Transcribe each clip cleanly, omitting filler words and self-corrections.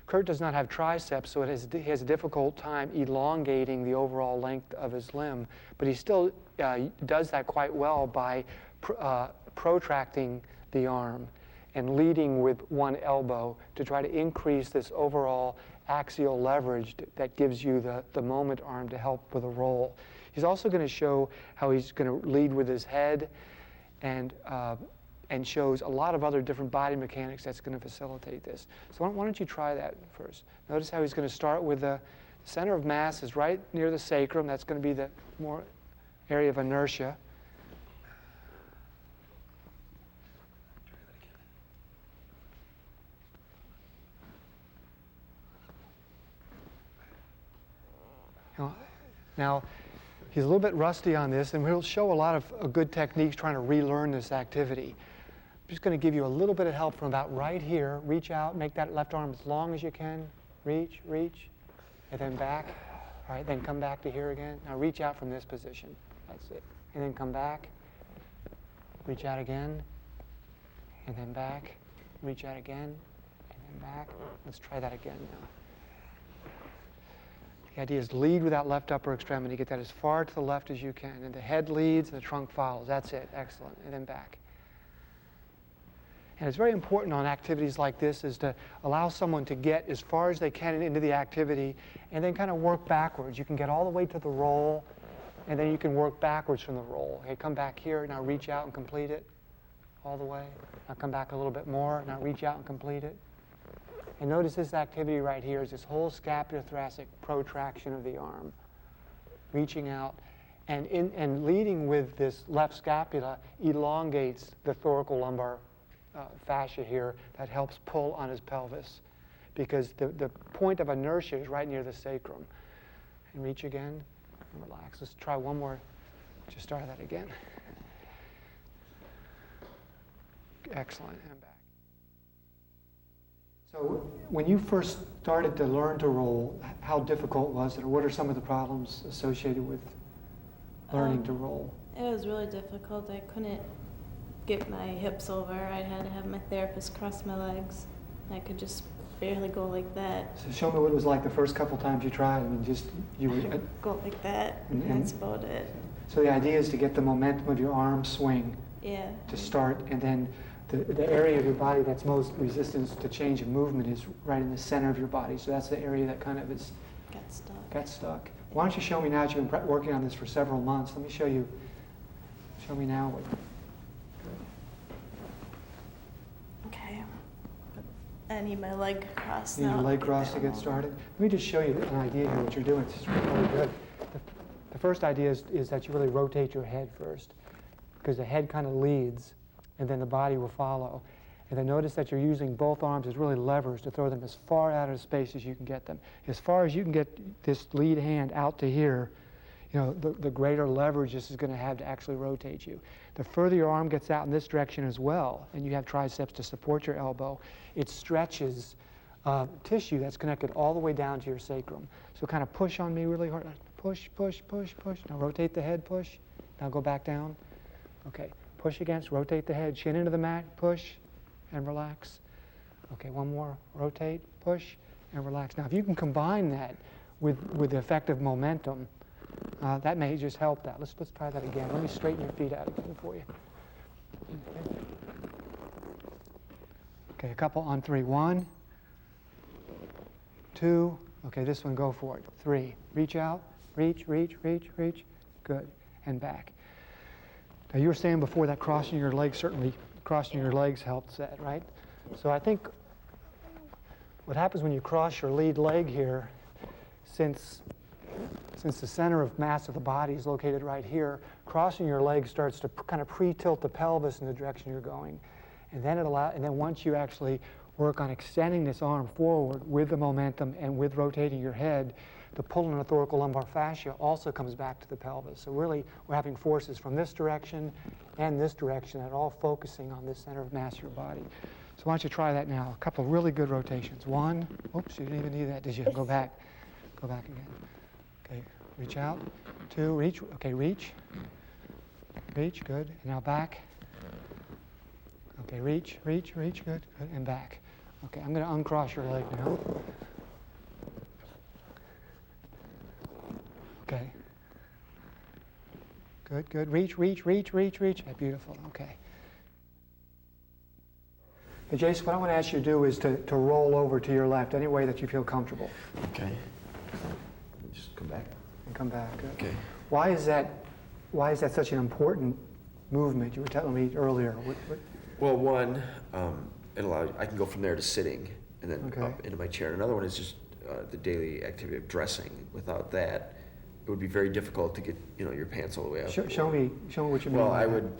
Kurt does not have triceps, so he has a difficult time elongating the overall length of his limb, but he still does that quite well by protracting the arm and leading with one elbow to try to increase this overall axial leverage that gives you the moment arm to help with a roll. He's also going to show how he's going to lead with his head and shows a lot of other different body mechanics that's going to facilitate this. So why don't you try that first? Notice how he's going to start with the center of mass is right near the sacrum. That's going to be the more area of inertia. Now, he's a little bit rusty on this, and we'll show a lot of good techniques trying to relearn this activity. I'm just going to give you a little bit of help from about right here. Reach out, make that left arm as long as you can. Reach, reach, and then back. All right, then come back to here again. Now reach out from this position. That's it. And then come back. Reach out again, and then back. Reach out again, and then back. Let's try that again now. The idea is lead with that left upper extremity. Get that as far to the left as you can. And the head leads and the trunk follows. That's it. Excellent. And then back. And it's very important on activities like this is to allow someone to get as far as they can into the activity and then kind of work backwards. You can get all the way to the roll, and then you can work backwards from the roll. Okay, come back here. Now reach out and complete it all the way. Now come back a little bit more. Now reach out and complete it. And notice this activity right here is this whole scapulothoracic protraction of the arm, reaching out, and leading with this left scapula elongates the thoracolumbar fascia here that helps pull on his pelvis, because the point of inertia is right near the sacrum. And reach again, and relax. Let's try one more. Just try that again. Excellent, and back. So when you first started to learn to roll, how difficult was it, or what are some of the problems associated with learning to roll? It was really difficult. I couldn't get my hips over. I had to have my therapist cross my legs. I could just barely go like that. So show me what it was like the first couple times you tried. I mean, just you would go like that, and that's about it. So the idea is to get the momentum of your arm swing. Yeah. To start, and then the area of your body that's most resistance to change of movement is right in the center of your body. So that's the area that kind of is got stuck. Why don't you show me now that you've been working on this for several months? Let me show you. Show me now what. Okay. I need my leg crossed You need now. your leg crossed to get started. Let me just show you an idea here what you're doing. It's really good. The first idea is that you really rotate your head first, because the head kind of leads, and then the body will follow. And then notice that you're using both arms as really levers to throw them as far out of space as you can get them. As far as you can get this lead hand out to here, you know, the greater leverage this is going to have to actually rotate you. The further your arm gets out in this direction as well, and you have triceps to support your elbow, it stretches tissue that's connected all the way down to your sacrum. So kind of push on me really hard. Push, push, push, push. Now rotate the head, push. Now go back down. Okay. Push against, rotate the head, chin into the mat, push, and relax. Okay, one more, rotate, push, and relax. Now, if you can combine that with the effective momentum, that may just help that. Let's try that again. Let me straighten your feet out again for you. Okay, a couple on 3. 1, 2. Okay, this one, go for it. 3. Reach out, reach, reach, reach, reach. Good, and back. Now, you were saying before that crossing your legs, certainly crossing your legs helps that, right? So I think what happens when you cross your lead leg here, since the center of mass of the body is located right here, crossing your leg starts to kind of pre-tilt the pelvis in the direction you're going. And then once you actually work on extending this arm forward with the momentum and with rotating your head, the pull on the thoracolumbar fascia also comes back to the pelvis. So really, we're having forces from this direction and this direction that are all focusing on this center of mass of your body. So why don't you try that now? A couple of really good rotations. 1, oops, you didn't even need that, did you? Go back. Go back again. Okay, reach out. 2, reach. Okay, reach. Reach, good. And now back. Okay, reach, reach, reach, good, good. And back. Okay, I'm going to uncross your leg now. Okay. Good, good. Reach, reach, reach, reach, reach. Beautiful. Okay. Hey, Jason, what I want to ask you to do is to roll over to your left any way that you feel comfortable. Okay. Just come back. And come back. Good. Okay. Why is that such an important movement? You were telling me earlier. Well, one, it allows, I can go from there to sitting and then Okay. up into my chair. Another one is just the daily activity of dressing. Without that, it would be very difficult to get, your pants all the way up. Show me what you mean. Well, by I that. would,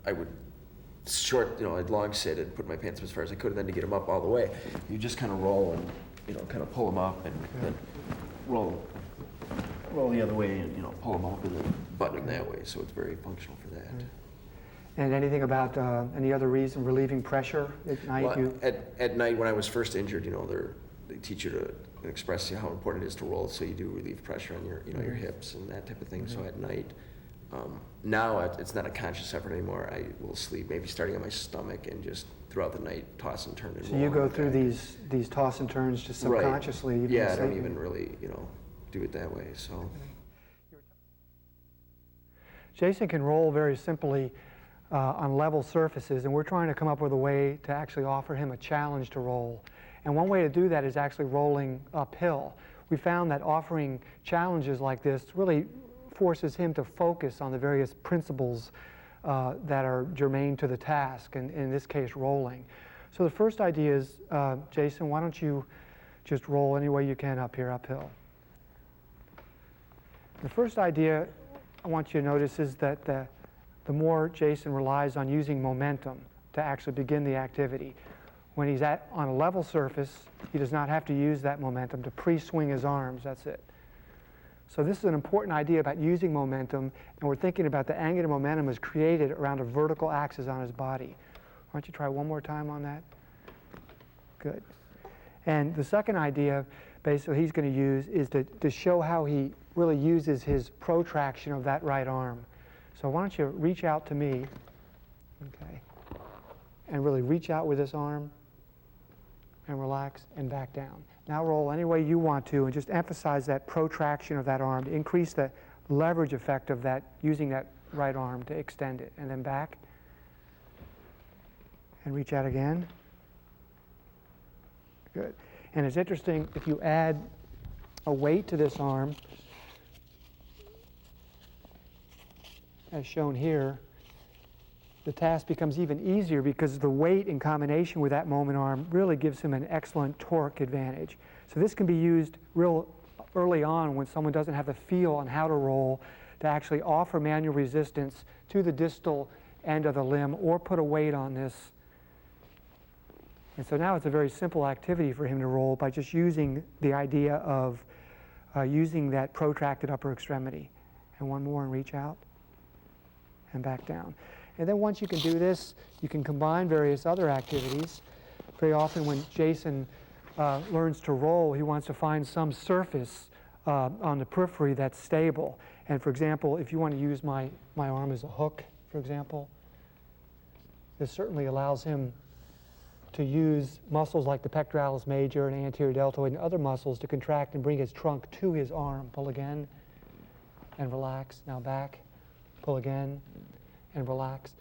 I would I'd long sit and put my pants up as far as I could, and then to get them up all the way, you just kind of roll and, kind of pull them up and then roll the other way and, pull them up and then button them that way. So it's very functional for that. And anything about any other reason, relieving pressure at night? Well, at night when I was first injured, they teach you to express how important it is to roll, so you do relieve pressure on your, your hips and that type of thing. So at night, now it's not a conscious effort anymore. I will sleep, maybe starting on my stomach and just throughout the night toss and turn and So roll you on go my through back. these toss and turns just subconsciously. Right. Even Yeah, I don't sleeping. even really, do it that way. So. Jason can roll very simply on level surfaces, and we're trying to come up with a way to actually offer him a challenge to roll. And one way to do that is actually rolling uphill. We found that offering challenges like this really forces him to focus on the various principles that are germane to the task, and in this case, rolling. So the first idea is, Jason, why don't you just roll any way you can up here, uphill. The first idea I want you to notice is that the more Jason relies on using momentum to actually begin the activity. When he's on a level surface, he does not have to use that momentum to pre-swing his arms. That's it. So this is an important idea about using momentum, and we're thinking about the angular momentum is created around a vertical axis on his body. Why don't you try one more time on that? Good. And the second idea, basically, he's going to use is to show how he really uses his protraction of that right arm. So why don't you reach out to me, okay, and really reach out with this arm and relax and back down. Now roll any way you want to and just emphasize that protraction of that arm to increase the leverage effect of that, using that right arm to extend it. And then back and reach out again. Good. And it's interesting, if you add a weight to this arm, as shown here, the task becomes even easier because the weight in combination with that moment arm really gives him an excellent torque advantage. So this can be used real early on when someone doesn't have the feel on how to roll, to actually offer manual resistance to the distal end of the limb or put a weight on this. And so now it's a very simple activity for him to roll by just using the idea of using that protracted upper extremity. And one more and reach out and back down. And then once you can do this, you can combine various other activities. Very often when Jason learns to roll, he wants to find some surface on the periphery that's stable. And for example, if you want to use my arm as a hook, for example, this certainly allows him to use muscles like the pectoralis major and anterior deltoid and other muscles to contract and bring his trunk to his arm. Pull again and relax. Now back. Pull again and relax.